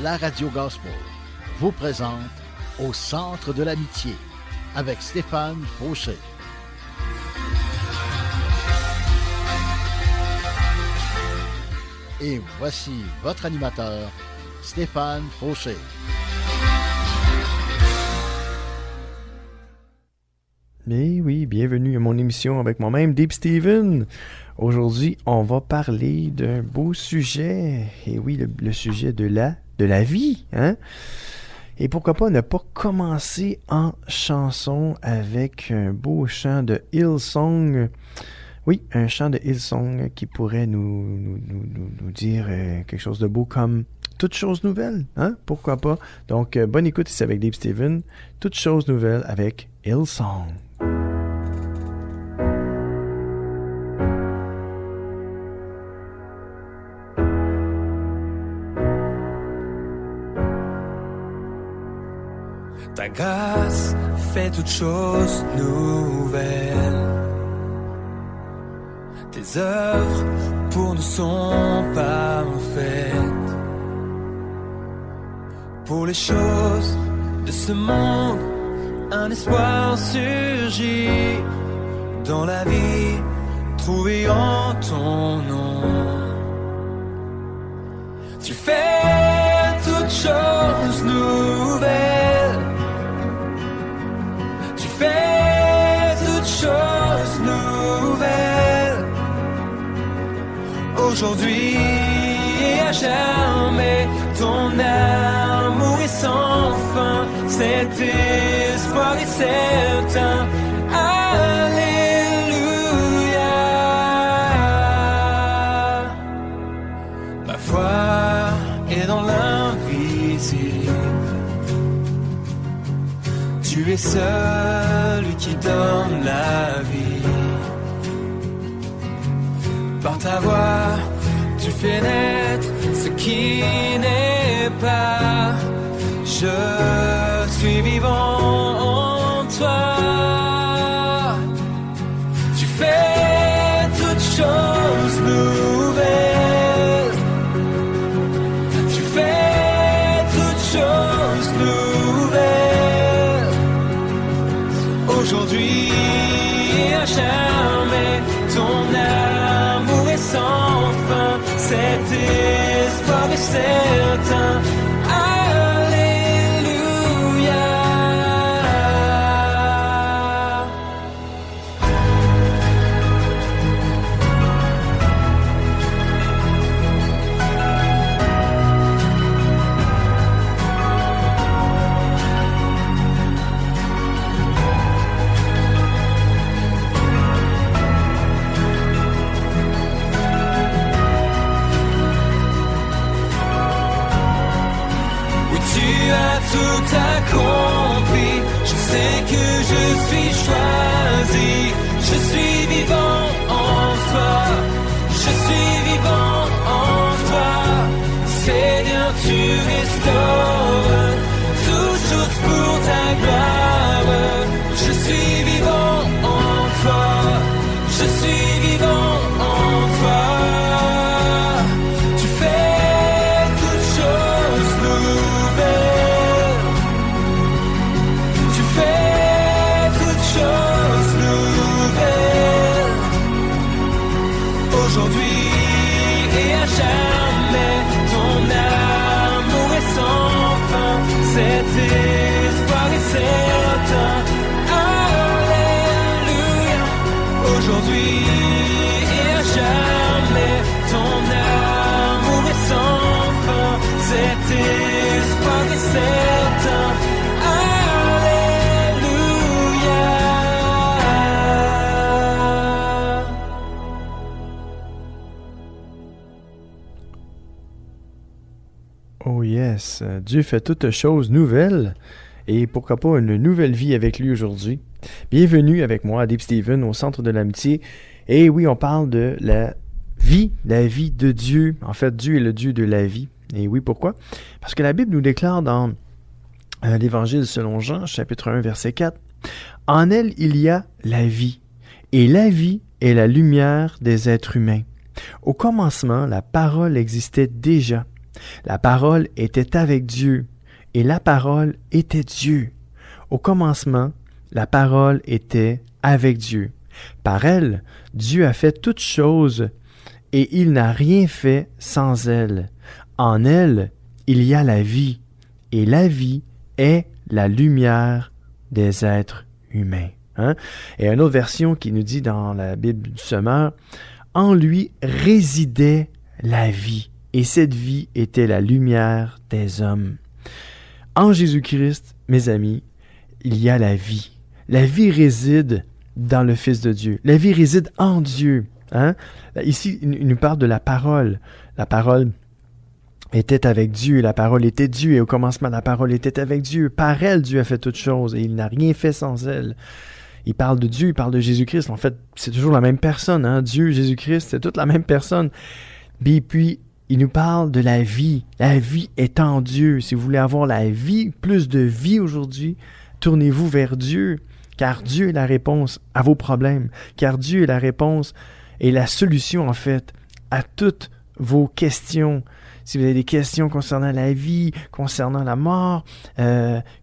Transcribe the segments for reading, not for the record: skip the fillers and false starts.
la radio gospel vous présente Au centre de l'amitié avec Stéphane Fauché. Et voici votre animateur, Stéphane Fauché. Mais oui, bienvenue à mon émission avec moi-même, Deep Steven. Aujourd'hui, on va parler d'un beau sujet. Et oui, le sujet de la vie, hein? Et pourquoi pas ne pas commencer en chanson avec un beau chant de Hillsong. Oui, un chant de Hillsong qui pourrait nous dire quelque chose de beau comme Toutes choses nouvelles, hein? Pourquoi pas? Donc, bonne écoute ici avec Deep Steven. Toutes choses nouvelles avec Hillsong. Ta grâce fait toutes choses nouvelles. Tes œuvres pour nous sont parfaites. Pour les choses de ce monde, un espoir surgit. Dans la vie, trouvé en ton nom. Tu fais toutes choses nouvelles. Fais toutes choses nouvelles. Aujourd'hui et à jamais, ton amour est sans fin. Cet espoir est certain. Alléluia. Ma foi est dans l'invisible. Tu es celui qui donne la vie. Par ta voix, tu fais naître ce qui n'est pas. Je suis vivant en toi. Tu fais toutes choses nouvelles. Tu fais toutes choses nouvelles. Aujourd'hui et à jamais, ton amour est sans fin. Cet espoir est certain. Alléluia. Tout accompli, je sais que je suis choisi. Je suis vivant en toi. Je suis vivant en toi. Seigneur, tu restaures toutes choses pour ta gloire. Je suis vivant en toi. Je suis vivant en toi. Tu fais toutes choses nouvelles. Tu fais toutes choses nouvelles. Aujourd'hui et à jamais, ton amour est sans fin. Cet espoir est certain. Alléluia. Aujourd'hui et à jamais, ton amour est sans fin. Cet espoir est certain. Oh yes, Dieu fait toutes choses nouvelles. Et pourquoi pas une nouvelle vie avec lui aujourd'hui. Bienvenue avec moi, Deep Steven, au centre de l'amitié. Et oui, on parle de la vie de Dieu. En fait, Dieu est le Dieu de la vie. Et oui, pourquoi? Parce que la Bible nous déclare dans l'Évangile selon Jean, chapitre 1, verset 4, « En elle, il y a la vie, et la vie est la lumière des êtres humains. Au commencement, la parole existait déjà, La parole était avec Dieu, et la parole était Dieu. Au commencement, la parole était avec Dieu. Par elle, Dieu a fait toutes choses, et il n'a rien fait sans elle. En elle, il y a la vie, et la vie est la lumière des êtres humains. Hein? Et une autre version qui nous dit dans la Bible du Semeur, « En lui résidait la vie, et cette vie était la lumière des hommes. » En Jésus-Christ, mes amis, il y a la vie. La vie réside dans le Fils de Dieu. La vie réside en Dieu. Hein? Ici, il nous parle de la parole. La parole était avec Dieu, la parole était Dieu, et au commencement, la parole était avec Dieu. Par elle, Dieu a fait toutes choses, et il n'a rien fait sans elle. Il parle de Dieu, il parle de Jésus-Christ. En fait, c'est toujours la même personne. Hein? Dieu, Jésus-Christ, c'est toute la même personne. Et puis, il nous parle de la vie. La vie est en Dieu. Si vous voulez avoir la vie, plus de vie aujourd'hui, tournez-vous vers Dieu, car Dieu est la réponse à vos problèmes, car Dieu est la réponse et la solution, en fait, à toutes vos questions. Si vous avez des questions concernant la vie, concernant la mort,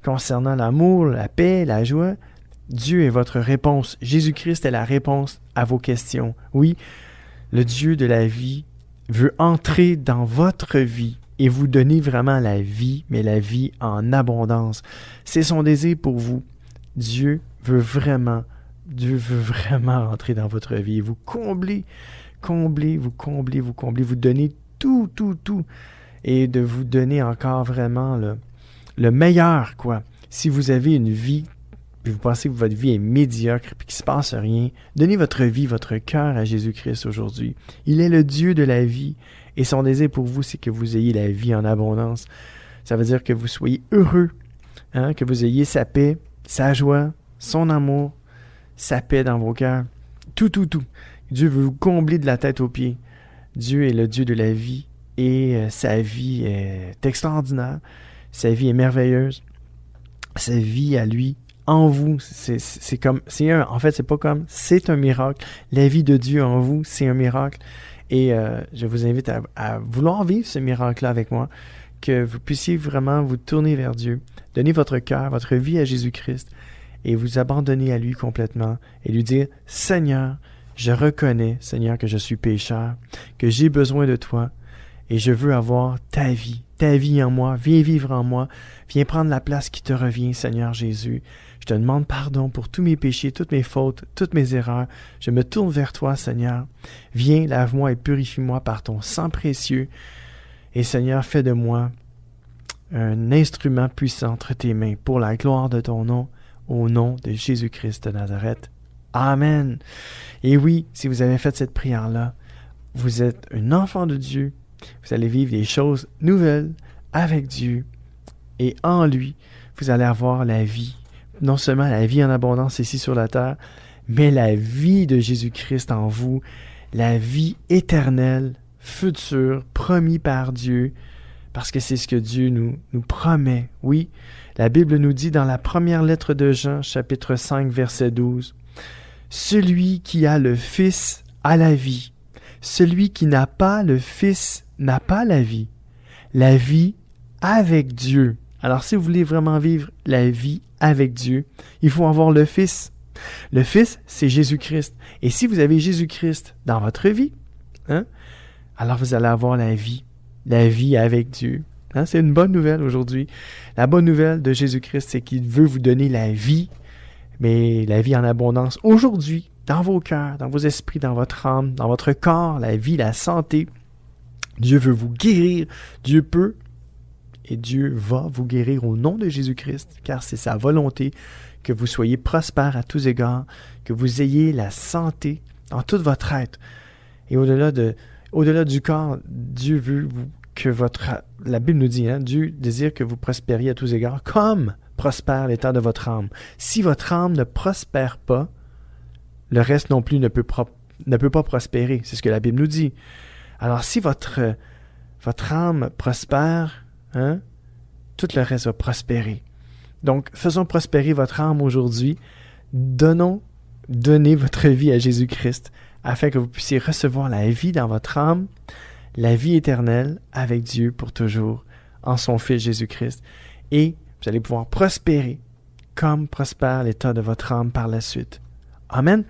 concernant l'amour, la paix, la joie, Dieu est votre réponse. Jésus-Christ est la réponse à vos questions. Oui, le Dieu de la vie veut entrer dans votre vie et vous donner vraiment la vie, mais la vie en abondance. C'est son désir pour vous. Dieu veut vraiment entrer dans votre vie et vous combler, vous donner tout, et de vous donner encore vraiment le meilleur, quoi. Si vous avez une vie, puis vous pensez que votre vie est médiocre et qu'il ne se passe rien, donnez votre vie, votre cœur à Jésus-Christ aujourd'hui. Il est le Dieu de la vie et son désir pour vous, c'est que vous ayez la vie en abondance. Ça veut dire que vous soyez heureux, hein, que vous ayez sa paix, sa joie, son amour, sa paix dans vos cœurs. Tout. Dieu veut vous combler de la tête aux pieds. Dieu est le Dieu de la vie et sa vie est extraordinaire. Sa vie est merveilleuse. Sa vie à lui, en vous, c'est un miracle. La vie de Dieu en vous, c'est un miracle. Et je vous invite à vouloir vivre ce miracle-là avec moi, que vous puissiez vraiment vous tourner vers Dieu, donner votre cœur, votre vie à Jésus-Christ et vous abandonner à lui complètement et lui dire « Seigneur, je reconnais, Seigneur, que je suis pécheur, que j'ai besoin de toi et je veux avoir ta vie en moi, viens vivre en moi, viens prendre la place qui te revient, Seigneur Jésus. Je te demande pardon pour tous mes péchés, toutes mes fautes, toutes mes erreurs. Je me tourne vers toi, Seigneur. Viens, lave-moi et purifie-moi par ton sang précieux. Et Seigneur, fais de moi un instrument puissant entre tes mains pour la gloire de ton nom, au nom de Jésus-Christ de Nazareth. Amen. Et oui, si vous avez fait cette prière-là, vous êtes un enfant de Dieu. Vous allez vivre des choses nouvelles avec Dieu. Et en lui, vous allez avoir la vie. Non seulement la vie en abondance ici sur la terre, mais la vie de Jésus-Christ en vous, la vie éternelle, future, promise par Dieu, parce que c'est ce que Dieu nous promet. Oui, la Bible nous dit dans la première lettre de Jean, chapitre 5, verset 12, « Celui qui a le Fils a la vie. Celui qui n'a pas le Fils n'a pas la vie. La vie avec Dieu. » Alors, si vous voulez vraiment vivre la vie avec Dieu, il faut avoir le Fils. Le Fils, c'est Jésus-Christ. Et si vous avez Jésus-Christ dans votre vie, hein, alors vous allez avoir la vie avec Dieu. Hein, c'est une bonne nouvelle aujourd'hui. La bonne nouvelle de Jésus-Christ, c'est qu'il veut vous donner la vie, mais la vie en abondance aujourd'hui, dans vos cœurs, dans vos esprits, dans votre âme, dans votre corps, la vie, la santé. Dieu veut vous guérir. Dieu peut et Dieu va vous guérir au nom de Jésus-Christ, car c'est sa volonté que vous soyez prospères à tous égards, que vous ayez la santé dans tout votre être. Et au-delà du corps, Dieu veut que la Bible nous dit, hein, Dieu désire que vous prospériez à tous égards, comme prospère l'état de votre âme. Si votre âme ne prospère pas, le reste non plus ne peut pas prospérer. C'est ce que la Bible nous dit. Alors, si votre âme prospère, hein, tout le reste va prospérer. Donc, faisons prospérer votre âme aujourd'hui. Donnez votre vie à Jésus-Christ afin que vous puissiez recevoir la vie dans votre âme, la vie éternelle avec Dieu pour toujours en son Fils Jésus-Christ. Et vous allez pouvoir prospérer comme prospère l'état de votre âme par la suite. Amen.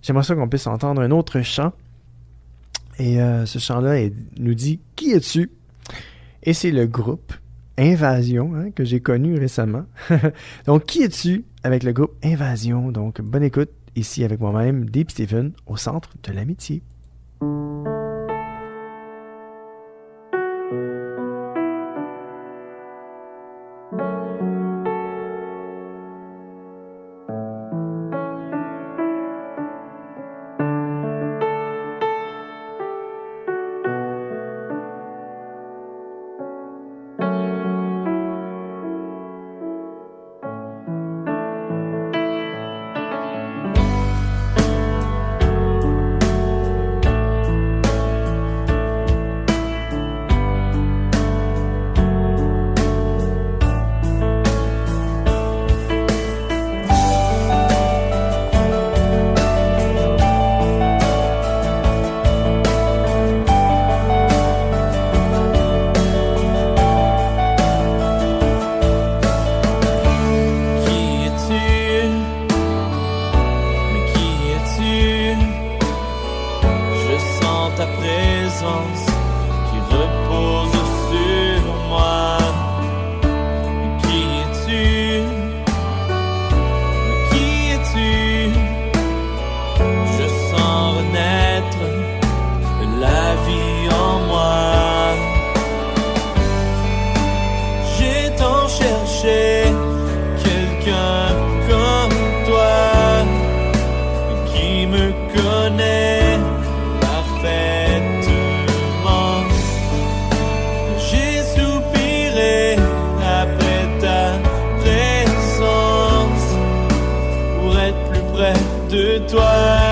J'aimerais ça qu'on puisse entendre un autre chant. Et ce chant-là nous dit « Qui es-tu? » Et c'est le groupe Invasion que j'ai connu récemment. Donc, qui es-tu avec le groupe Invasion? Donc, bonne écoute ici avec moi-même, Deep Steven, au centre de l'amitié. Wow.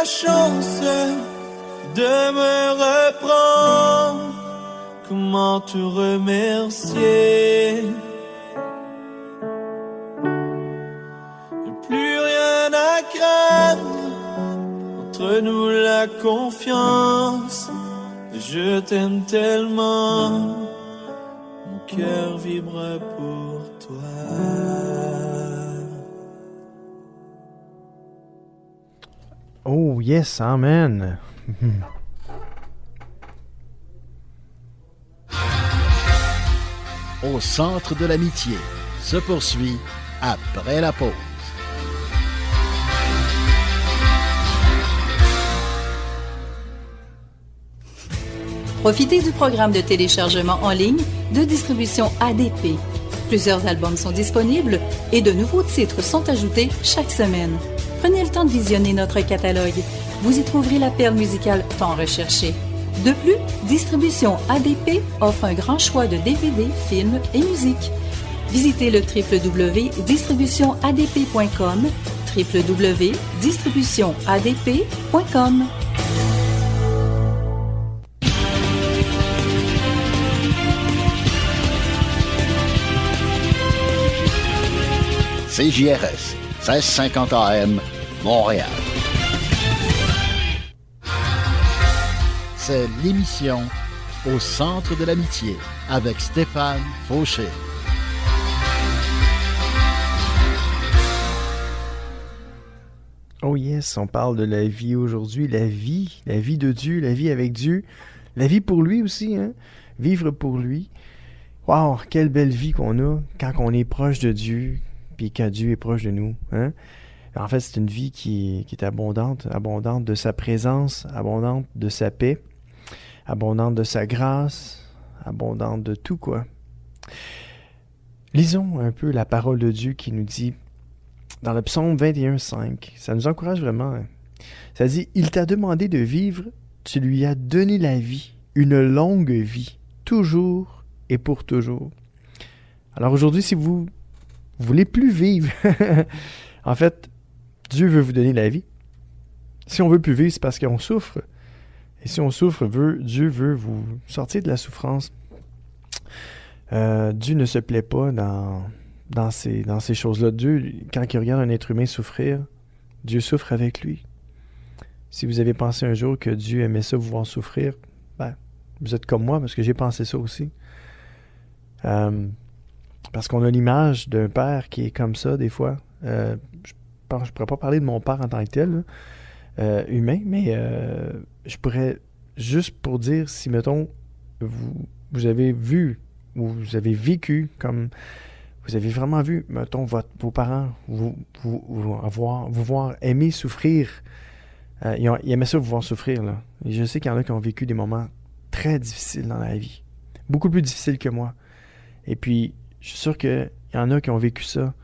la chance de me reprendre. Comment te remercier? Y'a plus rien à craindre, entre nous la confiance. Je t'aime tellement, mon cœur vibre pour toi. Oh yes, amen. Au centre de l'amitié se poursuit après la pause. Profitez du programme de téléchargement en ligne de distribution ADP. Plusieurs albums sont disponibles et de nouveaux titres sont ajoutés chaque semaine. Prenez le temps de visionner notre catalogue. Vous y trouverez la perle musicale tant recherchée. De plus, Distribution ADP offre un grand choix de DVD, films et musique. Visitez le www.distributionadp.com, www.distributionadp.com. CJRS, 1650 AM, Montréal. C'est l'émission Au centre de l'amitié avec Stéphane Fauché. Oh yes, on parle de la vie aujourd'hui, la vie de Dieu, la vie avec Dieu, la vie pour lui aussi, hein? Vivre pour lui. Wow, quelle belle vie qu'on a quand on est proche de Dieu, puis quand Dieu est proche de nous, hein? En fait, c'est une vie qui est abondante de sa présence, abondante de sa paix, abondante de sa grâce, abondante de tout, quoi. Lisons un peu la parole de Dieu qui nous dit, dans le psaume 21,5, ça nous encourage vraiment. Hein? Ça dit, « Il t'a demandé de vivre, tu lui as donné la vie, une longue vie, toujours et pour toujours. » Alors aujourd'hui, si vous voulez plus vivre, en fait, Dieu veut vous donner la vie. Si on veut plus vivre, c'est parce qu'on souffre. Et si on souffre, Dieu veut vous sortir de la souffrance. Dieu ne se plaît pas dans ces choses-là. Dieu, quand il regarde un être humain souffrir, Dieu souffre avec lui. Si vous avez pensé un jour que Dieu aimait ça, vous voir souffrir, ben, vous êtes comme moi, parce que j'ai pensé ça aussi. Parce qu'on a l'image d'un père qui est comme ça, des fois. Je ne pourrais pas parler de mon père en tant que tel, là, humain, mais je pourrais, juste pour dire, si, mettons, vous avez vu, ou vous avez vécu comme... Vous avez vraiment vu, mettons, vos parents vous voir aimer souffrir. Ils aimaient ça vous voir souffrir, là. Et je sais qu'il y en a qui ont vécu des moments très difficiles dans la vie. Beaucoup plus difficiles que moi. Et puis, je suis sûr qu'il y en a qui ont vécu ça,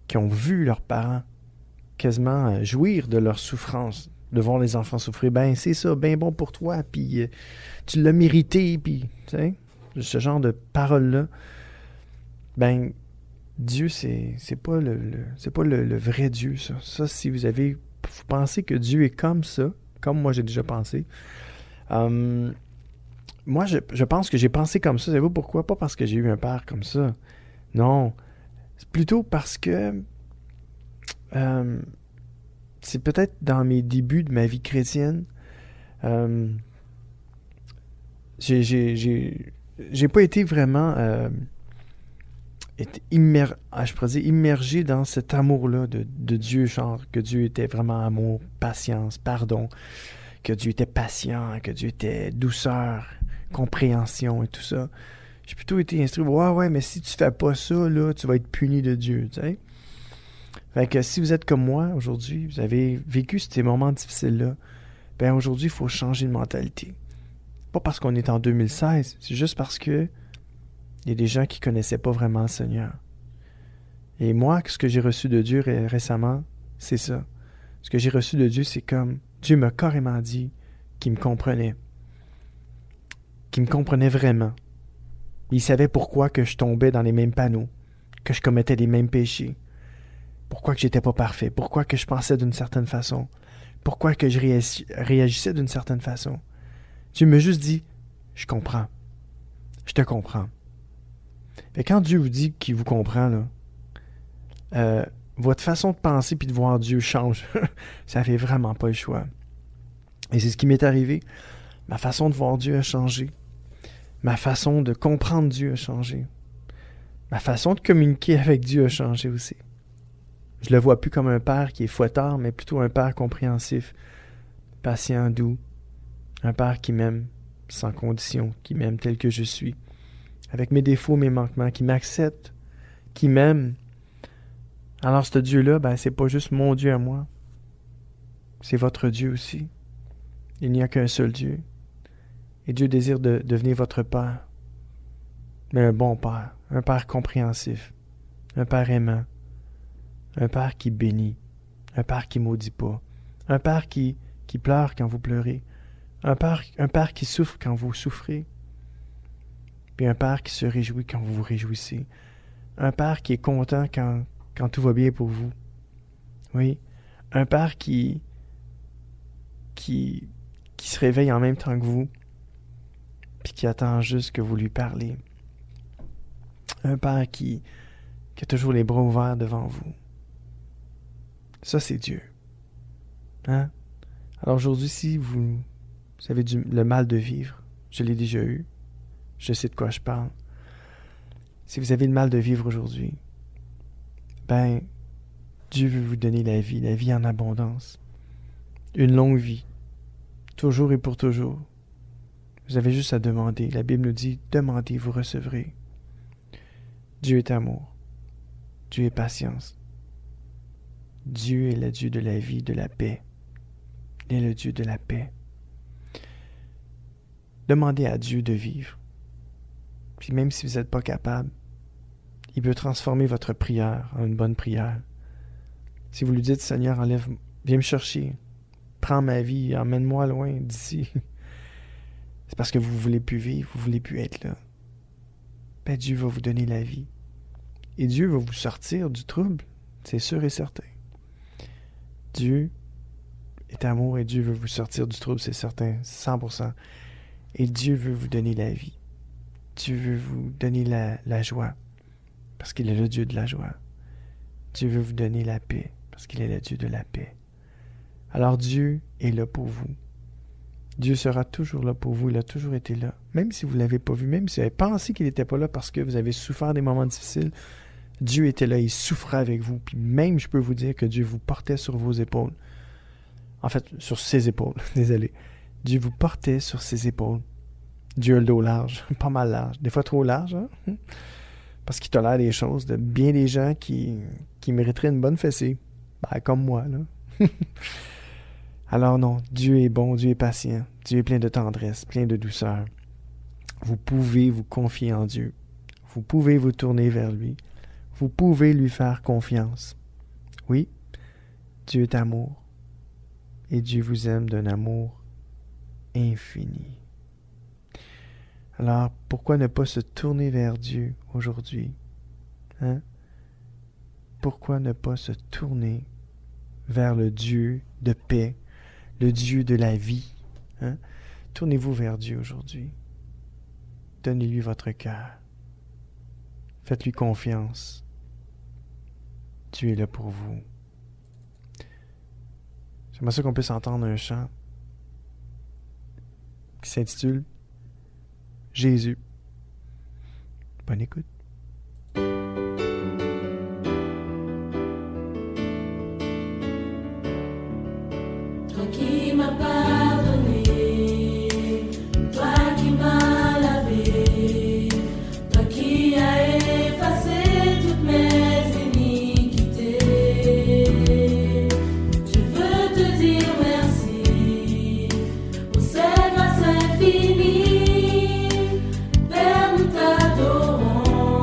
qui ont vu leurs parents quasiment jouir de leur souffrance, de voir les enfants souffrir. Ben, c'est ça, ben bon pour toi, puis tu l'as mérité, puis, tu sais, ce genre de paroles-là. Ben, Dieu, c'est pas le vrai Dieu, ça. Ça, si vous pensez que Dieu est comme ça, comme moi j'ai déjà pensé, moi, je pense que j'ai pensé comme ça. Savez-vous pourquoi? Pas parce que j'ai eu un père comme ça. Non. C'est plutôt parce que c'est peut-être dans mes débuts de ma vie chrétienne, j'ai pas été vraiment immergé dans cet amour-là de Dieu, genre que Dieu était vraiment amour, patience, pardon, que Dieu était patient, que Dieu était douceur, compréhension et tout ça. J'ai plutôt été instruit, ouais, mais si tu fais pas ça, là, tu vas être puni de Dieu, tu sais. Fait que si vous êtes comme moi aujourd'hui, vous avez vécu ces moments difficiles-là, ben aujourd'hui, il faut changer de mentalité. Pas parce qu'on est en 2016, c'est juste parce que il y a des gens qui connaissaient pas vraiment le Seigneur. Et moi, ce que j'ai reçu de Dieu récemment, c'est ça. Ce que j'ai reçu de Dieu, c'est comme Dieu m'a carrément dit qu'il me comprenait. Qu'il me comprenait vraiment. Il savait pourquoi que je tombais dans les mêmes panneaux, que je commettais les mêmes péchés, pourquoi que j'étais pas parfait, pourquoi que je pensais d'une certaine façon, pourquoi que je réagissais d'une certaine façon. Dieu m'a juste dit, je comprends. Je te comprends. Et quand Dieu vous dit qu'il vous comprend, là, votre façon de penser puis de voir Dieu change. Ça fait vraiment pas le choix. Et c'est ce qui m'est arrivé. Ma façon de voir Dieu a changé. Ma façon de comprendre Dieu a changé. Ma façon de communiquer avec Dieu a changé aussi. Je le vois plus comme un père qui est fouettard, mais plutôt un père compréhensif, patient, doux. Un père qui m'aime sans condition, qui m'aime tel que je suis, avec mes défauts, mes manquements, qui m'accepte, qui m'aime. Alors ce Dieu-là, c'est pas juste mon Dieu à moi. C'est votre Dieu aussi. Il n'y a qu'un seul Dieu. Et Dieu désire de devenir votre Père. Mais un bon Père, un Père compréhensif, un Père aimant, un Père qui bénit, un Père qui maudit pas, un Père qui pleure quand vous pleurez, un Père qui souffre quand vous souffrez, puis un Père qui se réjouit quand vous vous réjouissez, un Père qui est content quand tout va bien pour vous. Oui, un Père qui se réveille en même temps que vous, puis qui attend juste que vous lui parlez. Un Père qui a toujours les bras ouverts devant vous. Ça, c'est Dieu. Hein? Alors aujourd'hui, si vous avez le mal de vivre, je l'ai déjà eu, je sais de quoi je parle. Si vous avez le mal de vivre aujourd'hui, Dieu veut vous donner la vie en abondance. Une longue vie, toujours et pour toujours. Vous avez juste à demander. La Bible nous dit, demandez, vous recevrez. Dieu est amour. Dieu est patience. Dieu est le Dieu de la vie, de la paix. Il est le Dieu de la paix. Demandez à Dieu de vivre. Puis même si vous n'êtes pas capable, il peut transformer votre prière en une bonne prière. Si vous lui dites, Seigneur, viens me chercher. Prends ma vie, emmène-moi loin d'ici. C'est parce que vous ne voulez plus vivre, vous ne voulez plus être là. Dieu va vous donner la vie. Et Dieu va vous sortir du trouble, c'est sûr et certain. Dieu est amour et Dieu veut vous sortir du trouble, c'est certain, 100%. Et Dieu veut vous donner la vie. Dieu veut vous donner la joie, parce qu'il est le Dieu de la joie. Dieu veut vous donner la paix, parce qu'il est le Dieu de la paix. Alors Dieu est là pour vous. Dieu sera toujours là pour vous, il a toujours été là. Même si vous ne l'avez pas vu, même si vous avez pensé qu'il n'était pas là parce que vous avez souffert des moments difficiles, Dieu était là, il souffrait avec vous. Puis même, je peux vous dire que Dieu vous portait sur vos épaules. En fait, sur ses épaules, désolé. Dieu vous portait sur ses épaules. Dieu a le dos large, pas mal large. Des fois trop large, hein? Parce qu'il tolère des choses de bien des gens qui mériteraient une bonne fessée. Comme moi, là. Alors non, Dieu est bon, Dieu est patient, Dieu est plein de tendresse, plein de douceur. Vous pouvez vous confier en Dieu. Vous pouvez vous tourner vers lui. Vous pouvez lui faire confiance. Oui, Dieu est amour. Et Dieu vous aime d'un amour infini. Alors, pourquoi ne pas se tourner vers Dieu aujourd'hui? Hein? Pourquoi ne pas se tourner vers le Dieu de paix, le Dieu de la vie? Hein? Tournez-vous vers Dieu aujourd'hui. Donnez-lui votre cœur. Faites-lui confiance. Dieu est là pour vous. J'aimerais ça qu'on puisse entendre un chant qui s'intitule Jésus. Bonne écoute. Toi qui m'as pardonné, toi qui m'as lavé, toi qui as effacé toutes mes iniquités, je veux te dire merci pour cette grâce infinie. Père, nous t'adorons.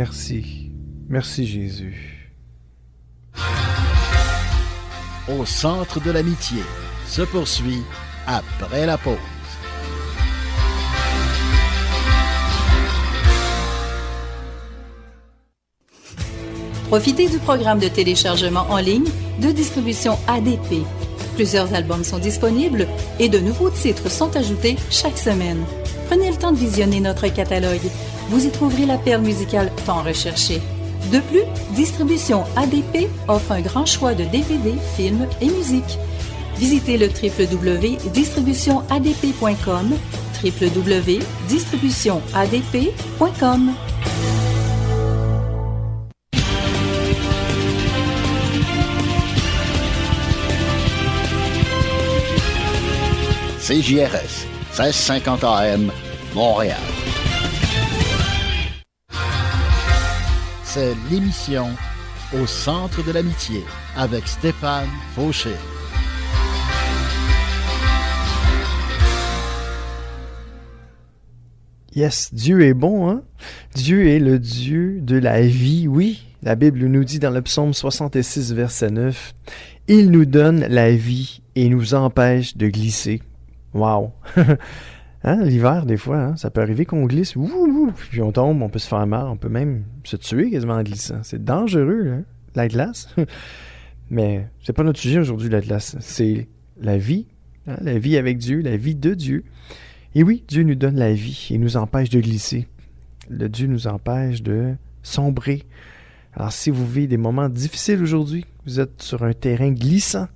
Merci. Merci Jésus. Au centre de l'amitié se poursuit après la pause. Profitez du programme de téléchargement en ligne de distribution ADP. Plusieurs albums sont disponibles et de nouveaux titres sont ajoutés chaque semaine. Prenez le temps de visionner notre catalogue. Vous y trouverez la perle musicale tant recherchée. De plus, Distribution ADP offre un grand choix de DVD, films et musique. Visitez le www.distributionadp.com, www.distributionadp.com. CJRS, 1650 AM, Montréal. C'est l'émission Au centre de l'amitié avec Stéphane Fauché. Yes, Dieu est bon, hein? Dieu est le Dieu de la vie, oui. La Bible nous dit dans le psaume 66, verset 9, « Il nous donne la vie et nous empêche de glisser. » Wow! Hein, l'hiver, des fois, hein, ça peut arriver qu'on glisse, puis on tombe, on peut se faire mal, on peut même se tuer quasiment en glissant. C'est dangereux, hein, la glace. Mais c'est pas notre sujet aujourd'hui, la glace. C'est la vie, hein, la vie avec Dieu, la vie de Dieu. Et oui, Dieu nous donne la vie et nous empêche de glisser. Le Dieu nous empêche de sombrer. Alors, si vous vivez des moments difficiles aujourd'hui, vous êtes sur un terrain glissant,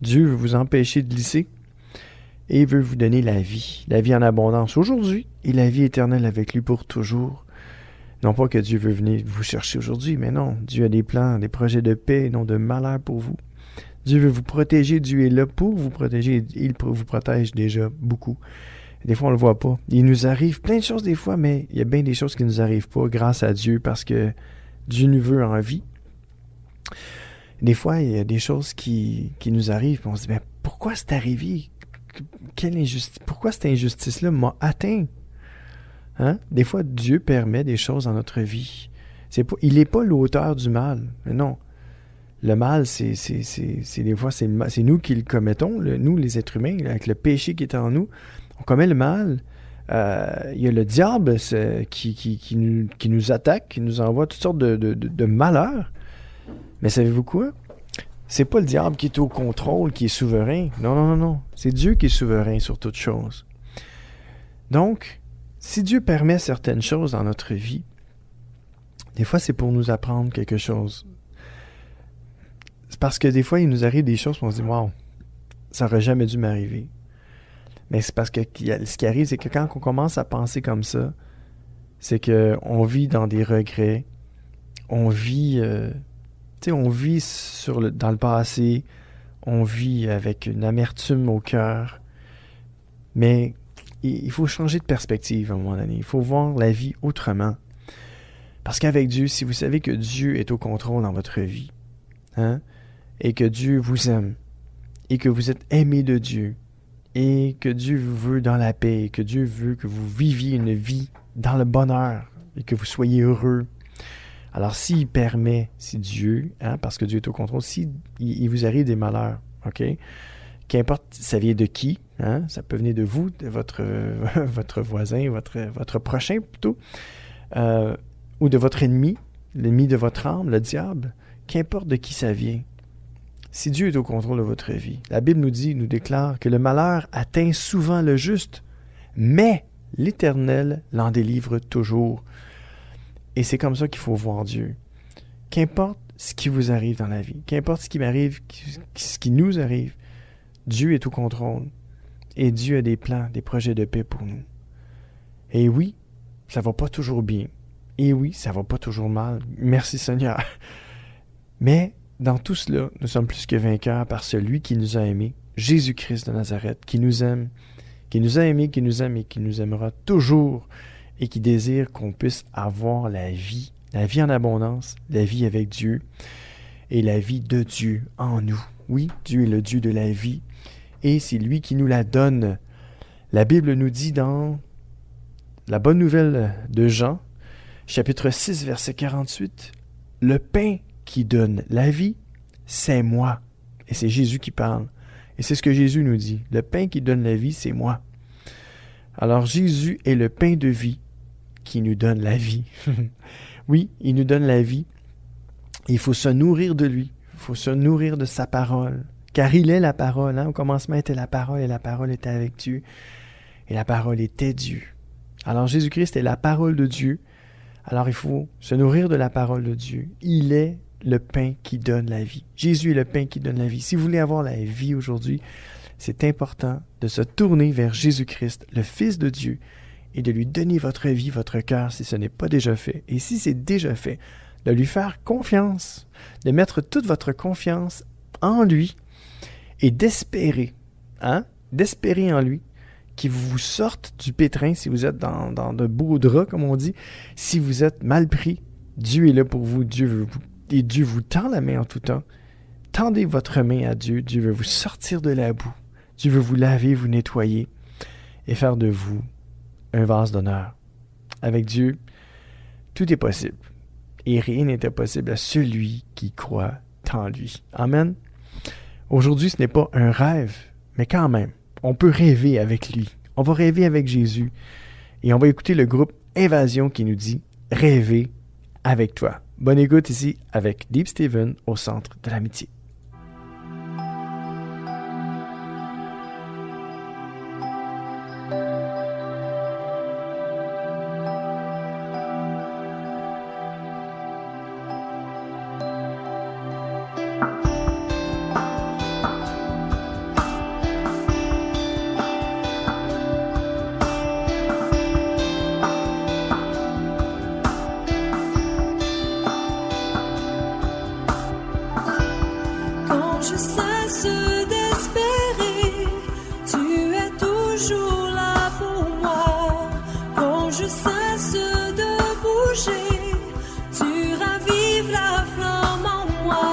Dieu veut vous empêcher de glisser et veut vous donner la vie en abondance aujourd'hui et la vie éternelle avec lui pour toujours. Non pas que Dieu veut venir vous chercher aujourd'hui, mais non, Dieu a des plans, des projets de paix, non de malheur pour vous. Dieu veut vous protéger, Dieu est là pour vous protéger, il vous protège déjà beaucoup. Des fois, on le voit pas. Il nous arrive plein de choses des fois, mais il y a bien des choses qui nous arrivent pas grâce à Dieu parce que Dieu nous veut en vie. Des fois, il y a des choses qui nous arrivent, puis on se dit, mais pourquoi c'est arrivé? Quelle injustice? Pourquoi cette injustice-là m'a atteint? Hein? Des fois, Dieu permet des choses dans notre vie. Il n'est pas l'auteur du mal. Mais non. Le mal, c'est des fois, c'est nous qui le commettons, nous, les êtres humains, avec le péché qui est en nous. On commet le mal. Il y a le diable qui nous attaque, qui nous envoie toutes sortes de malheurs. Mais savez-vous quoi? C'est pas le diable qui est au contrôle, qui est souverain. Non. C'est Dieu qui est souverain sur toutes choses. Donc, si Dieu permet certaines choses dans notre vie, des fois, c'est pour nous apprendre quelque chose. C'est parce que des fois, il nous arrive des choses où on se dit « Wow, ça n'aurait jamais dû m'arriver. » Mais c'est parce que ce qui arrive, c'est que quand on commence à penser comme ça, c'est qu'on vit dans des regrets, on vit... on vit dans le passé, on vit avec une amertume au cœur, mais il faut changer de perspective à un moment donné. Il faut voir la vie autrement. Parce qu'avec Dieu, si vous savez que Dieu est au contrôle dans votre vie, hein, et que Dieu vous aime, et que vous êtes aimé de Dieu, et que Dieu vous veut dans la paix, et que Dieu veut que vous viviez une vie dans le bonheur, et que vous soyez heureux, alors, s'il permet, si Dieu, hein, parce que Dieu est au contrôle, si il vous arrive des malheurs, OK? Qu'importe, ça vient de qui, hein? Ça peut venir de vous, de votre voisin, votre prochain plutôt, ou de votre ennemi, l'ennemi de votre âme, le diable, qu'importe de qui ça vient. Si Dieu est au contrôle de votre vie, la Bible nous déclare que le malheur atteint souvent le juste, mais l'Éternel l'en délivre toujours. Et c'est comme ça qu'il faut voir Dieu. Qu'importe ce qui vous arrive dans la vie, qu'importe ce qui m'arrive, ce qui nous arrive, Dieu est au contrôle. Et Dieu a des plans, des projets de paix pour nous. Et oui, ça va pas toujours bien. Et oui, ça va pas toujours mal. Merci Seigneur. Mais dans tout cela, nous sommes plus que vainqueurs par celui qui nous a aimés, Jésus-Christ de Nazareth, qui nous aime, qui nous a aimés, qui nous aime et qui nous aimera toujours. Et qui désire qu'on puisse avoir la vie en abondance, la vie avec Dieu et la vie de Dieu en nous. Oui, Dieu est le Dieu de la vie et c'est lui qui nous la donne. La Bible nous dit dans la bonne nouvelle de Jean, chapitre 6, verset 48, « Le pain qui donne la vie, c'est moi. » Et c'est Jésus qui parle. Et c'est ce que Jésus nous dit. Le pain qui donne la vie, c'est moi. Alors Jésus est le pain de vie qui nous donne la vie. Oui, il nous donne la vie. Il faut se nourrir de lui. Il faut se nourrir de sa parole. Car il est la parole. Au commencement était la parole et la parole était avec Dieu. Et la parole était Dieu. Alors Jésus-Christ est la parole de Dieu. Alors il faut se nourrir de la parole de Dieu. Il est le pain qui donne la vie. Jésus est le pain qui donne la vie. Si vous voulez avoir la vie aujourd'hui, c'est important de se tourner vers Jésus-Christ, le Fils de Dieu, et de lui donner votre vie, votre cœur, si ce n'est pas déjà fait. Et si c'est déjà fait, de lui faire confiance, de mettre toute votre confiance en lui et d'espérer, d'espérer en lui, qu'il vous sorte du pétrin si vous êtes dans de beaux draps, comme on dit. Si vous êtes mal pris, Dieu est là pour vous. Dieu vous tend la main en tout temps. Tendez votre main à Dieu. Dieu veut vous sortir de la boue. Dieu veut vous laver, vous nettoyer et faire de vous un vase d'honneur. Avec Dieu, tout est possible. Et rien n'est impossible à celui qui croit en lui. Amen. Aujourd'hui, ce n'est pas un rêve, mais quand même, on peut rêver avec lui. On va rêver avec Jésus. Et on va écouter le groupe Invasion qui nous dit « Rêver avec toi ». Bonne écoute ici avec Deep Steven au centre de l'amitié. Je cesse d'espérer, tu es toujours là pour moi. Quand je cesse de bouger, tu ravives la flamme en moi.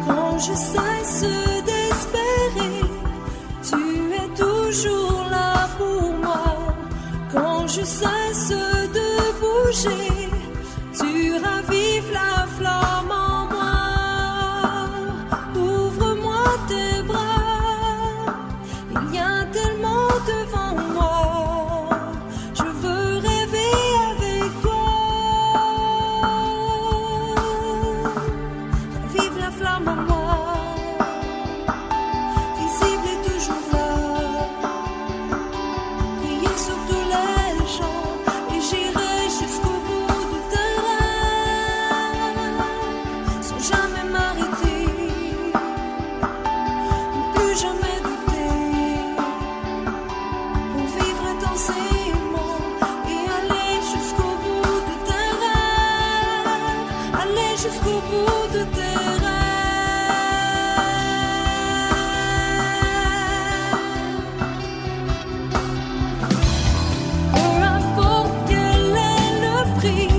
Quand je cesse d'espérer, tu es toujours là pour moi. Quand je cesse de bouger, tu ravives la flamme en moi. Ouvre-moi tes bras, il y a tellement devant moi. Je veux rêver avec toi. Ravive la flamme en moi. Jusqu'au bout de tes rêves. Peu importe quel est le prix,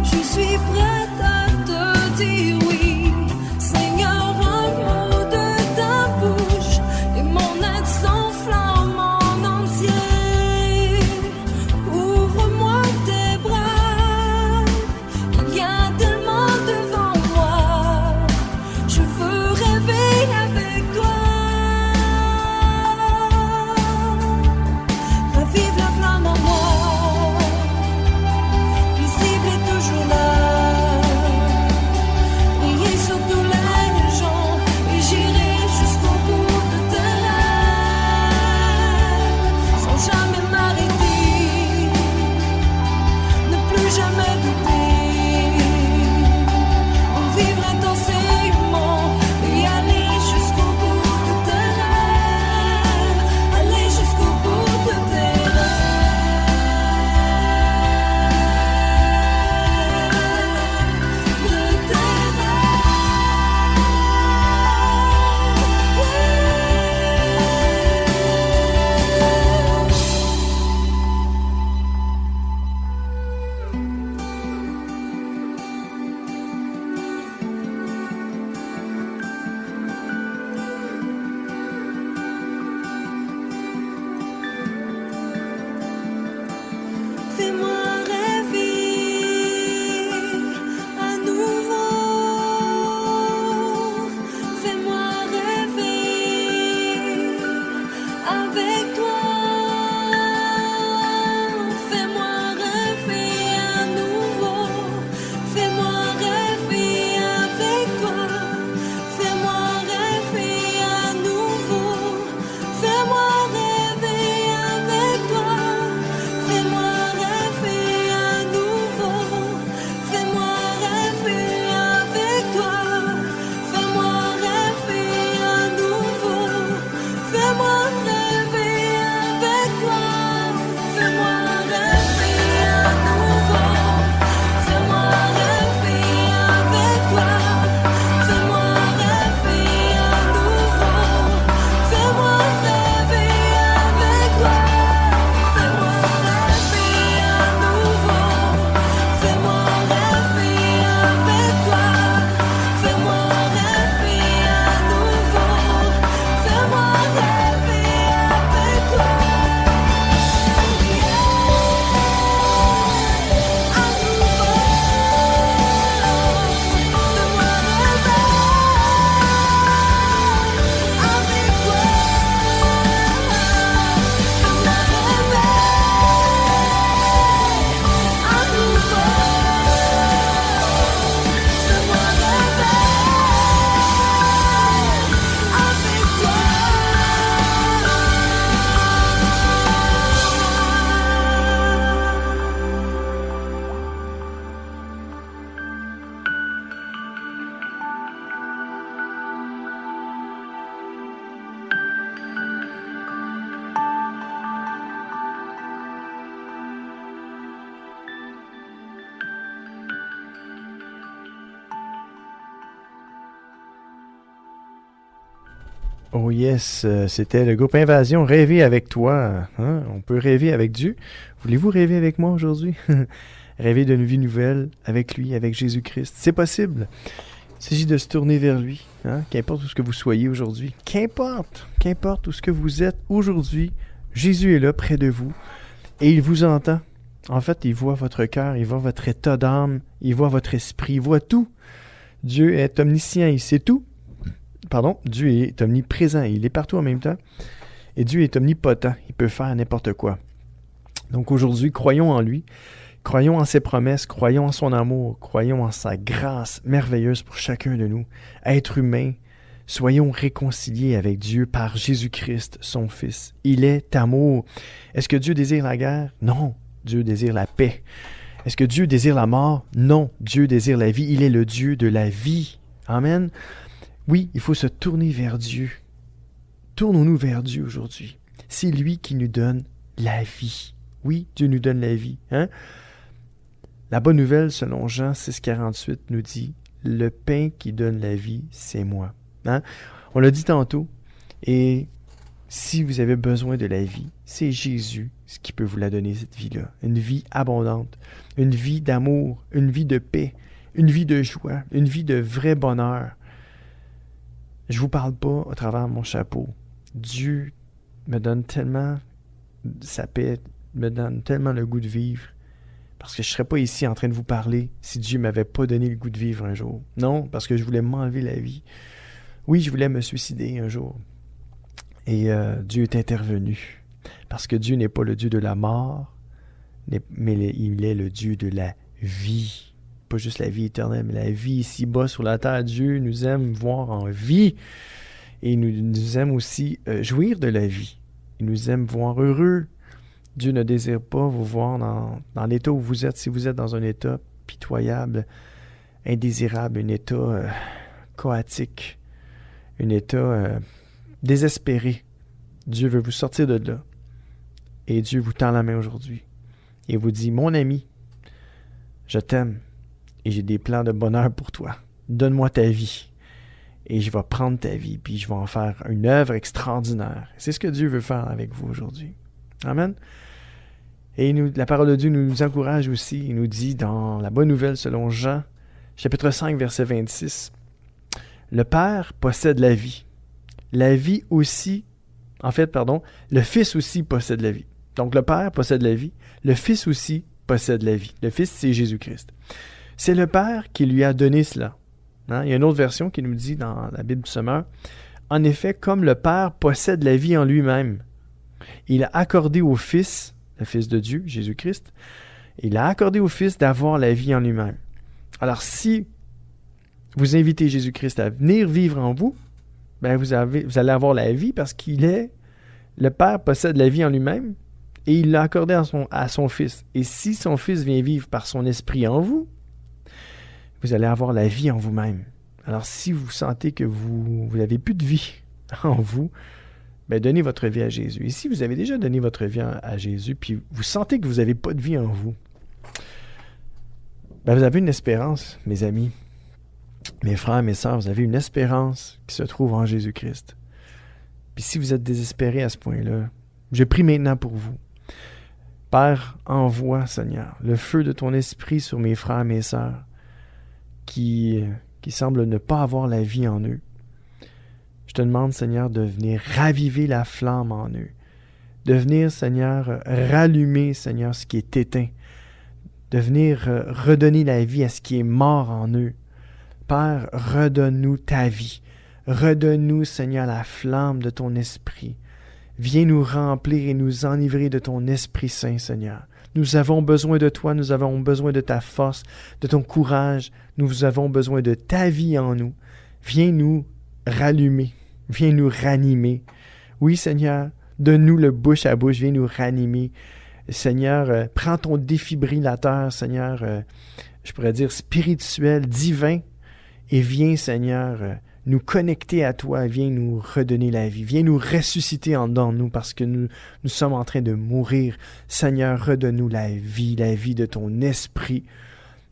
je suis prête à te dire oui. Seigneur, un mot de ta bouche et mon être s'enflamme en entier. Ouvre-moi tes bras, il y a tellement devant moi. Oh yes, c'était le groupe Invasion, Rêver avec toi. Hein? On peut rêver avec Dieu. Voulez-vous rêver avec moi aujourd'hui? Rêver d'une vie nouvelle avec lui, avec Jésus-Christ. C'est possible. Il s'agit de se tourner vers lui. Hein? Qu'importe où ce que vous soyez aujourd'hui. Qu'importe où ce que vous êtes aujourd'hui. Jésus est là, près de vous. Et il vous entend. En fait, il voit votre cœur, il voit votre état d'âme, il voit votre esprit, il voit tout. Dieu est omniscient, il sait tout. Dieu est omniprésent, il est partout en même temps. Et Dieu est omnipotent, il peut faire n'importe quoi. Donc aujourd'hui, croyons en lui, croyons en ses promesses, croyons en son amour, croyons en sa grâce merveilleuse pour chacun de nous. Êtres humains, soyons réconciliés avec Dieu par Jésus-Christ, son Fils. Il est amour. Est-ce que Dieu désire la guerre? Non, Dieu désire la paix. Est-ce que Dieu désire la mort? Non, Dieu désire la vie. Il est le Dieu de la vie. Amen. Oui, il faut se tourner vers Dieu. Tournons-nous vers Dieu aujourd'hui. C'est lui qui nous donne la vie. Oui, Dieu nous donne la vie. Hein? La bonne nouvelle, selon Jean 6,48, nous dit « Le pain qui donne la vie, c'est moi. » Hein? On l'a dit tantôt. Et si vous avez besoin de la vie, c'est Jésus qui peut vous la donner, cette vie-là. Une vie abondante, une vie d'amour, une vie de paix, une vie de joie, une vie de vrai bonheur. Je ne vous parle pas à travers mon chapeau. Dieu me donne tellement sa paix, me donne tellement le goût de vivre. Parce que je ne serais pas ici en train de vous parler si Dieu ne m'avait pas donné le goût de vivre un jour. Non, parce que je voulais m'enlever la vie. Oui, je voulais me suicider un jour. Et Dieu est intervenu. Parce que Dieu n'est pas le Dieu de la mort, mais il est le Dieu de la vie. Pas juste la vie éternelle, mais la vie ici-bas sur la terre. Dieu nous aime voir en vie. Et il nous aime aussi jouir de la vie. Il nous aime voir heureux. Dieu ne désire pas vous voir dans l'état où vous êtes. Si vous êtes dans un état pitoyable, indésirable, un état chaotique, un état désespéré, Dieu veut vous sortir de là. Et Dieu vous tend la main aujourd'hui. Et vous dit, mon ami, je t'aime et j'ai des plans de bonheur pour toi. Donne-moi ta vie. Et je vais prendre ta vie, puis je vais en faire une œuvre extraordinaire. C'est ce que Dieu veut faire avec vous aujourd'hui. Amen. Et la parole de Dieu nous encourage aussi. Il nous dit dans la bonne nouvelle selon Jean, chapitre 5, verset 26, « Le Père possède la vie. La vie aussi, le Fils aussi possède la vie. » Donc le Père possède la vie, le Fils aussi possède la vie. Le Fils, c'est Jésus-Christ. C'est le Père qui lui a donné cela. Hein? Il y a une autre version qui nous dit dans la Bible du Sommeur, « En effet, comme le Père possède la vie en lui-même, il a accordé au Fils, le Fils de Dieu, Jésus-Christ, il a accordé au Fils d'avoir la vie en lui-même. » Alors si vous invitez Jésus-Christ à venir vivre en vous, ben vous allez avoir la vie parce le Père possède la vie en lui-même et il l'a accordé à son Fils. Et si son Fils vient vivre par son esprit en vous, vous allez avoir la vie en vous-même. Alors si vous sentez que vous n'avez plus de vie en vous, ben donnez votre vie à Jésus. Et si vous avez déjà donné votre vie à Jésus, puis vous sentez que vous n'avez pas de vie en vous, ben vous avez une espérance, mes amis. Mes frères, mes sœurs, vous avez une espérance qui se trouve en Jésus-Christ. Puis si vous êtes désespérés à ce point-là, je prie maintenant pour vous. Père, envoie, Seigneur, le feu de ton esprit sur mes frères, mes sœurs, qui semblent ne pas avoir la vie en eux. Je te demande, Seigneur, de venir raviver la flamme en eux. De venir, Seigneur, rallumer, Seigneur, ce qui est éteint. De venir redonner la vie à ce qui est mort en eux. Père, redonne-nous ta vie. Redonne-nous, Seigneur, la flamme de ton esprit. Viens nous remplir et nous enivrer de ton Esprit Saint, Seigneur. Nous avons besoin de toi, nous avons besoin de ta force, de ton courage. Nous avons besoin de ta vie en nous. Viens nous rallumer, viens nous ranimer. Oui, Seigneur, donne-nous le bouche à bouche, viens nous ranimer. Seigneur, prends ton défibrillateur, Seigneur, je pourrais dire spirituel, divin, et viens, Seigneur, nous connecter à toi, viens nous redonner la vie, viens nous ressusciter en dedans de nous parce que nous sommes en train de mourir. Seigneur, redonne-nous la vie de ton esprit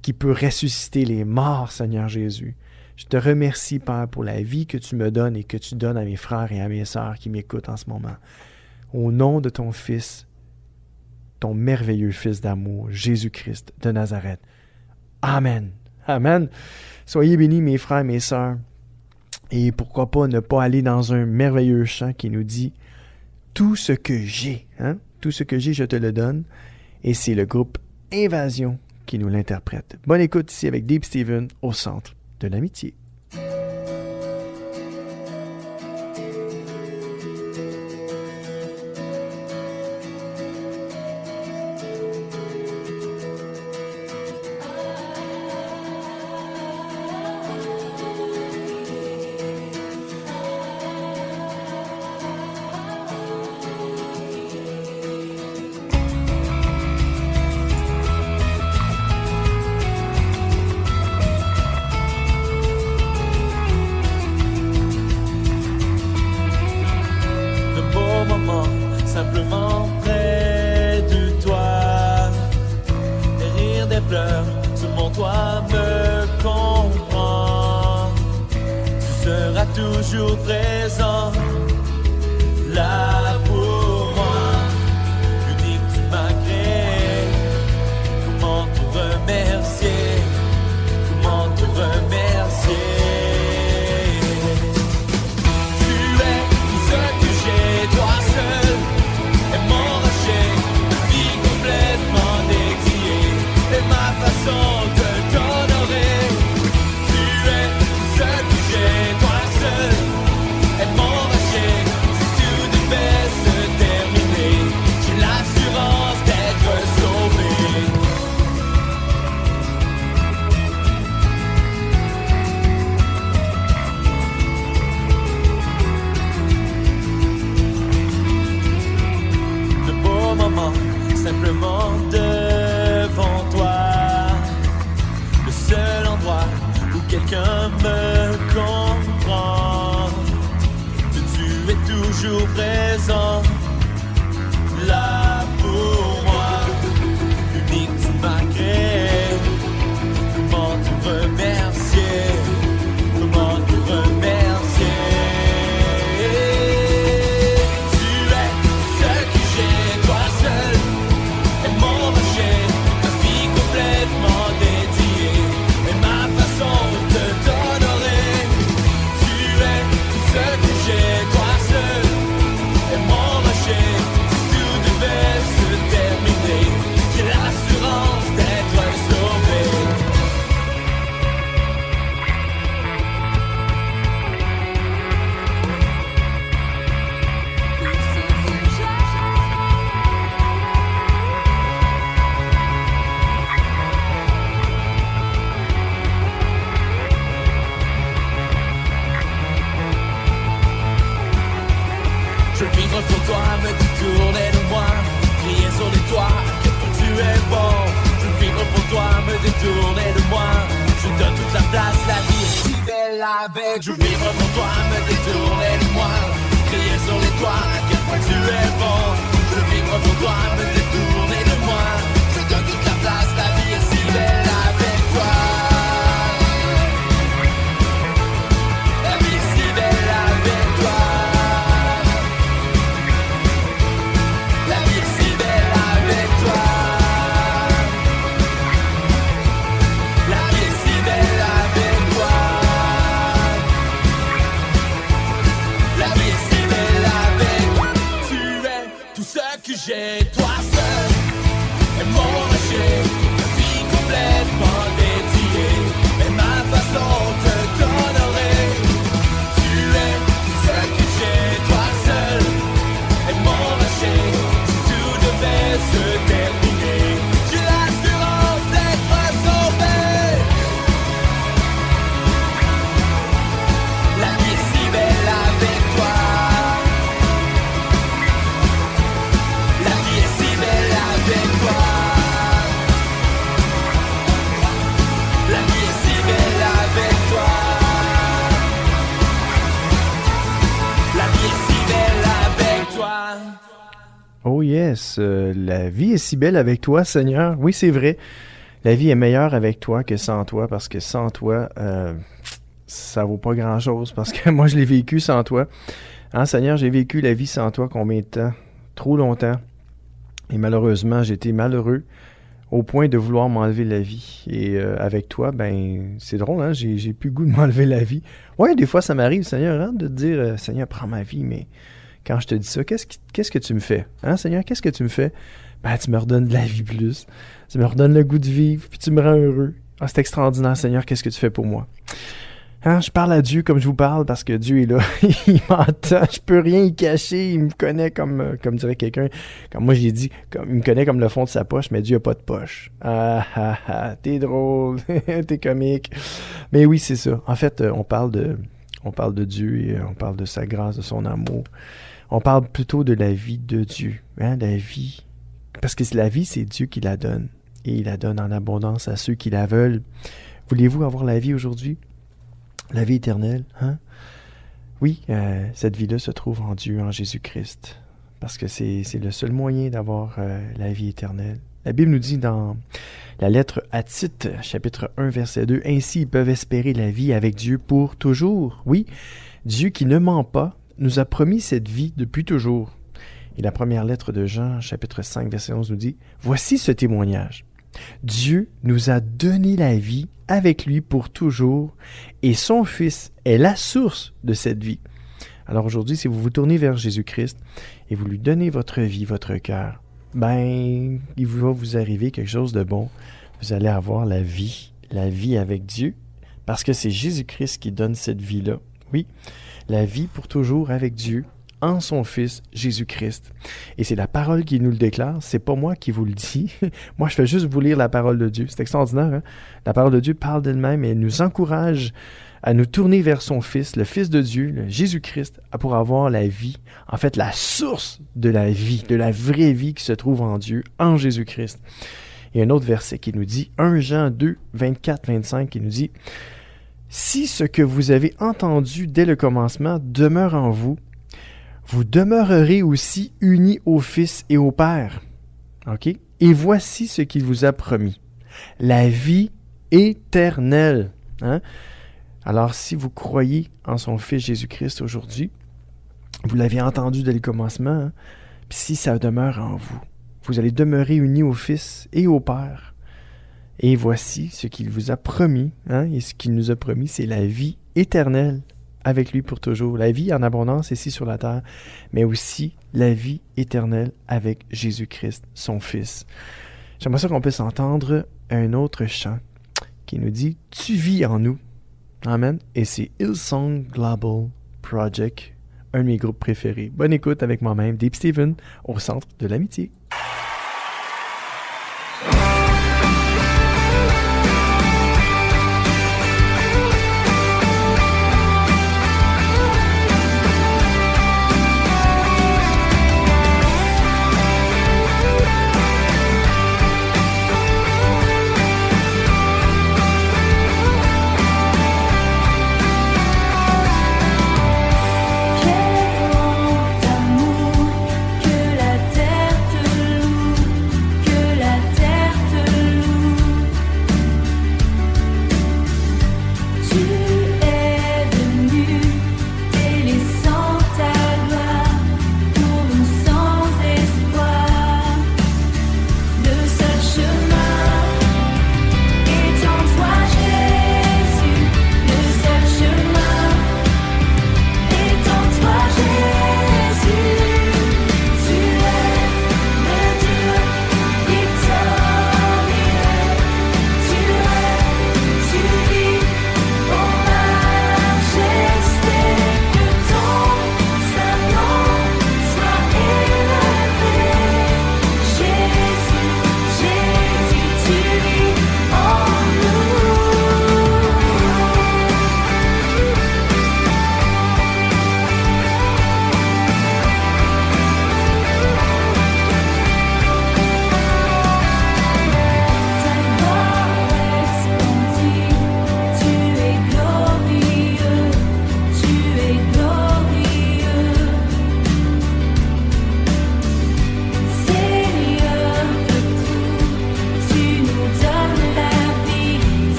qui peut ressusciter les morts, Seigneur Jésus. Je te remercie, Père, pour la vie que tu me donnes et que tu donnes à mes frères et à mes sœurs qui m'écoutent en ce moment. Au nom de ton Fils, ton merveilleux Fils d'amour, Jésus-Christ de Nazareth. Amen. Amen. Soyez bénis, mes frères et mes sœurs. Et pourquoi pas ne pas aller dans un merveilleux chant qui nous dit « Tout ce que j'ai, hein? Tout ce que j'ai, je te le donne. » Et c'est le groupe Invasion qui nous l'interprète. Bonne écoute ici avec Deep Steven au centre de l'amitié. Simplement près de toi, des rires, des pleurs, seulement toi me comprends. Tu seras toujours présent, là pour moi, l'unique tu m'as créé. Comment te remercier, comment te remercier. Tu es tout ce que j'ai, toi seul. Façon de t'honorer. Tu es tout ce que j'ai, toi seul est mon rocher. Si tout devait se terminer, j'ai l'assurance d'être sauvé. De beaux moments, simplement devant toi. Seul endroit où quelqu'un me comprend. Tu es toujours présent, là pour moi. Unique tu m'as créé. Comment te remercier, comment te remercier. Tu es ce que j'ai, toi seul est mon rocher. Ma vie complètement dédiée. De t'honorer. Tu es tout ce que j'ai, toi seul est mon rocher. Si tout devait se terminer, j'ai l'assurance d'être sauvé. Je veux vivre pour toi, me détourner de moi, crier sur les toits, que tu es bon. Je veux vivre pour toi, me détourner de moi. Je donne toute la place, la vie est si belle avec. Je veux vivre pour toi, me détourner de moi, crier sur les toits, à quel point tu es bon. Je veux vivre pour toi, me détourner de moi. Je donne toute la place, la vie est si belle avec toi. La vie est si belle avec toi. J'ai toi seul et mon rocher, ma vie complètement dédiée et ma façon de t'honorer. Tu es tout ce que j'ai, toi seul et mon rocher. Si tout devait se terminer, j'ai l'assurance d'être sauvé. La vie est si belle avec toi. Oh yes, la vie est si belle avec toi, Seigneur. Oui, c'est vrai. La vie est meilleure avec toi que sans toi, parce que sans toi, ça vaut pas grand-chose parce que moi, je l'ai vécu sans toi. Hein, Seigneur, j'ai vécu la vie sans toi combien de temps? Trop longtemps. Et malheureusement, j'étais malheureux au point de vouloir m'enlever la vie. Et avec toi, ben, c'est drôle, hein? J'ai plus le goût de m'enlever la vie. Ouais, des fois, ça m'arrive, Seigneur, hein, de te dire, Seigneur, prends ma vie, mais quand je te dis ça, qu'est-ce que tu me fais? Hein, Seigneur, qu'est-ce que tu me fais? Ben, tu me redonnes de la vie plus. Tu me redonnes le goût de vivre, puis tu me rends heureux. Ah, c'est extraordinaire, Seigneur, qu'est-ce que tu fais pour moi? Hein, je parle à Dieu comme je vous parle parce que Dieu est là. Il m'entend, je peux rien y cacher. Il me connaît comme dirait quelqu'un. Comme moi j'ai dit, il me connaît comme le fond de sa poche, mais Dieu n'a pas de poche. Ah ah ah, t'es drôle, t'es comique. Mais oui, c'est ça. En fait, on parle de Dieu et on parle de sa grâce, de son amour. On parle plutôt de la vie de Dieu. Hein, la vie. Parce que la vie, c'est Dieu qui la donne. Et il la donne en abondance à ceux qui la veulent. Voulez-vous avoir la vie aujourd'hui? La vie éternelle, hein? Oui, cette vie-là se trouve en Dieu, en Jésus-Christ. Parce que c'est le seul moyen d'avoir la vie éternelle. La Bible nous dit dans la lettre à Tite, chapitre 1, verset 2, « Ainsi ils peuvent espérer la vie avec Dieu pour toujours. » Oui, Dieu qui ne ment pas nous a promis cette vie depuis toujours. Et la première lettre de Jean, chapitre 5, verset 11, nous dit, « Voici ce témoignage. Dieu nous a donné la vie avec lui pour toujours et son Fils est la source de cette vie. » Alors aujourd'hui, si vous vous tournez vers Jésus-Christ et vous lui donnez votre vie, votre cœur, ben, il va vous arriver quelque chose de bon. Vous allez avoir la vie avec Dieu, parce que c'est Jésus-Christ qui donne cette vie-là. Oui, la vie pour toujours avec Dieu, en son Fils, Jésus-Christ. Et c'est la parole qui nous le déclare, c'est pas moi qui vous le dis. Moi, je fais juste vous lire la parole de Dieu. C'est extraordinaire, hein? La parole de Dieu parle d'elle-même et elle nous encourage à nous tourner vers son Fils, le Fils de Dieu, le Jésus-Christ, pour avoir la vie, en fait la source de la vie, de la vraie vie qui se trouve en Dieu, en Jésus-Christ. Il y a un autre verset qui nous dit, 1 Jean 2, 24-25, qui nous dit, « Si ce que vous avez entendu dès le commencement demeure en vous, vous demeurerez aussi unis au Fils et au Père. » OK? Et voici ce qu'il vous a promis. La vie éternelle. Hein? Alors, si vous croyez en son Fils Jésus-Christ aujourd'hui, vous l'avez entendu dès le commencement, hein? Puis si ça demeure en vous, vous allez demeurer unis au Fils et au Père. Et voici ce qu'il vous a promis. Hein? Et ce qu'il nous a promis, c'est la vie éternelle avec lui pour toujours. La vie en abondance ici sur la terre, mais aussi la vie éternelle avec Jésus-Christ, son Fils. J'aimerais ça qu'on puisse entendre un autre chant qui nous dit « Tu vis en nous ». Amen. Et c'est Hillsong Global Project, un de mes groupes préférés. Bonne écoute avec moi-même, Deep Steven, au centre de l'amitié. Quel grand amour que la terre te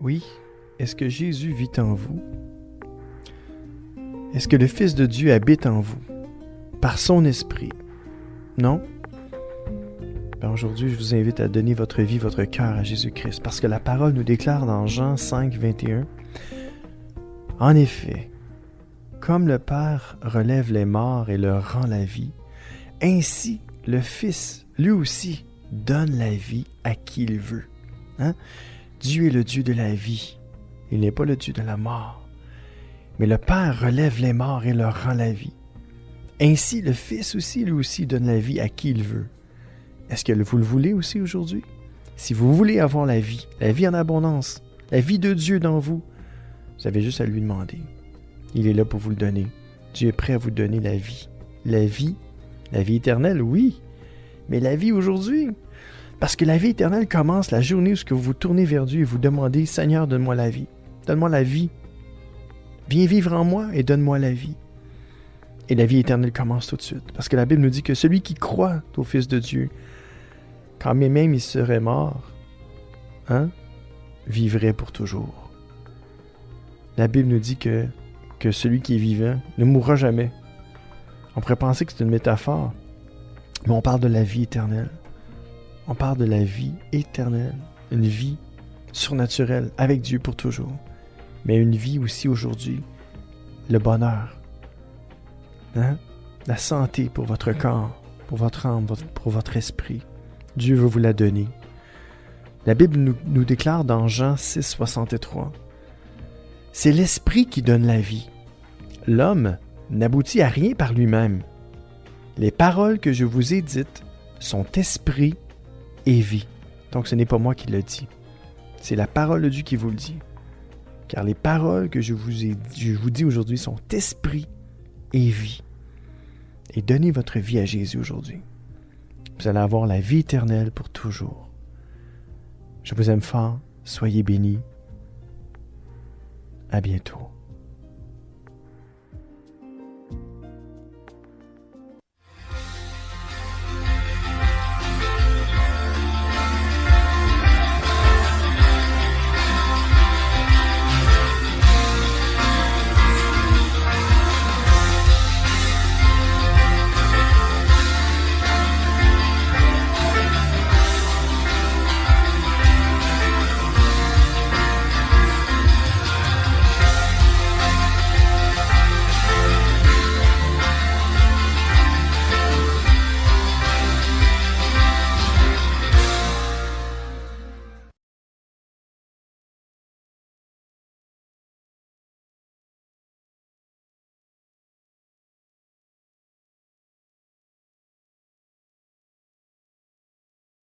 Oui, est-ce que Jésus vit en vous? Est-ce que le Fils de Dieu habite en vous? Par son esprit? Non? Ben aujourd'hui, je vous invite à donner votre vie, votre cœur à Jésus-Christ, parce que la parole nous déclare dans Jean 5, 21, « En effet, comme le Père relève les morts et leur rend la vie, ainsi le Fils, lui aussi, donne la vie à qui il veut. » Hein? Dieu est le Dieu de la vie. Il n'est pas le Dieu de la mort. Mais le Père relève les morts et leur rend la vie. Ainsi, le Fils aussi, lui aussi, donne la vie à qui il veut. Est-ce que vous le voulez aussi aujourd'hui? Si vous voulez avoir la vie en abondance, la vie de Dieu dans vous, vous avez juste à lui demander. Il est là pour vous le donner. Dieu est prêt à vous donner la vie. La vie éternelle, oui, mais la vie aujourd'hui. Parce que la vie éternelle commence la journée où vous vous tournez vers Dieu et vous demandez, « Seigneur, donne-moi la vie. Donne-moi la vie. Viens vivre en moi et donne-moi la vie. » Et la vie éternelle commence tout de suite. Parce que la Bible nous dit que celui qui croit au Fils de Dieu, quand même il serait mort, vivrait pour toujours. La Bible nous dit que celui qui est vivant ne mourra jamais. On pourrait penser que c'est une métaphore, mais on parle de la vie éternelle. On parle de la vie éternelle, une vie surnaturelle avec Dieu pour toujours, mais une vie aussi aujourd'hui, le bonheur, la santé pour votre corps, pour votre âme, pour votre esprit. Dieu veut vous la donner. La Bible nous déclare dans Jean 6, 63, « C'est l'esprit qui donne la vie. L'homme n'aboutit à rien par lui-même. Les paroles que je vous ai dites sont esprit et vie. » Donc ce n'est pas moi qui le dis. C'est la parole de Dieu qui vous le dit. Car les paroles que je vous dis aujourd'hui sont esprit et vie. Et donnez votre vie à Jésus aujourd'hui. Vous allez avoir la vie éternelle pour toujours. Je vous aime fort. Soyez bénis. À bientôt.